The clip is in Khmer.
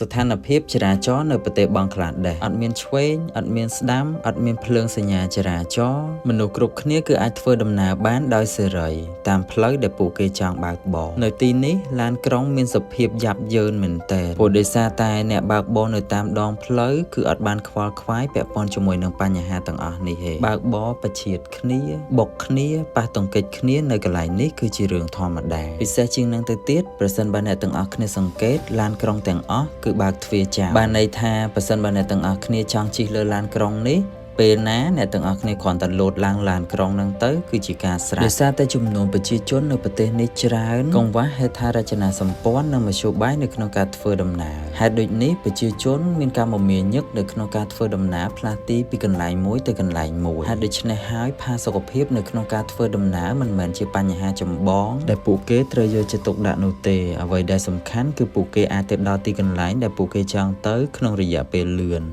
ស្ថានភាពចរាចរណ៍នៅប្រទេសបង់ក្លាដេសអត់មានឆ្វេងអត់មានស្ដាំអត់មានភ្លើងសញ្ញាចរាចរណ៍មនុស្សគ្រប់គ្នាគឺអាចធ្វើដំណើរបានដោយសេរីតាមផ្លូវដែលពួកគេចង់បើកបរនៅទីនេះឡានក្រុងមានសភាពយ៉ាប់យ៉ឺនមែនទែនព្រោះដោយសារតែអ្នកបើកបរនៅតាមដងផ្លូវគឺអត់បានខ្វល់ខ្វាយពាក់ព័ន្ធជាមួយនឹងបញ្ហាទាំងអស់នេះទេបើកបរប្រឈៀតគ្នាបុកគ្នាប៉ះទង្គិចគ្នានៅកន្លែងនេះគឺជារឿងធម្មតាពិសេសជាងនឹងទៅទៀតប្រសិនបើអ្នកទាំងអស់គ្នាសង្កេតឡានក្រុងទាំងអស់គឺបើកទ្វារចោលបានន័យថាប្រសិនបើអ្នកទាំងអស់គ្នាចង់ជិះលើឡានក្រុងនេះពេលណាអ្នកទាំងអស់គ្នាគ្រាន់តែលោតឡើងឡានក្រុងហ្នឹងទៅគឺជាការស្រេចដោយសារតែចំនួនប្រជាជននៅប្រទេសនេះច្រើនកង្វះហេដ្ឋារចនាសម្ព័ន្ធនិងមធ្យោបាយនៅក្នុងការធ្វើដំណើរហេតុដូចនេះប្រជាជនមានការមមាញឹកនៅក្នុងការធ្វើដំណើរផ្លាស់ទីពីកន្លែងមួយទៅកន្លែងមួយហេតុដូច្នេះហើយផាសុកភាពនៅក្នុងការធ្វើដំណើរមិនមែនជាបញ្ហាចម្បងដែលពួកគេត្រូវយកចិត្តទុកដាក់នោះទេអ្វីដែលសំខាន់គឺពួកគេអាចទៅដល់ទីកន្លែងដែលពួកគេចង់ទៅក្នុងរយៈពេលលឿន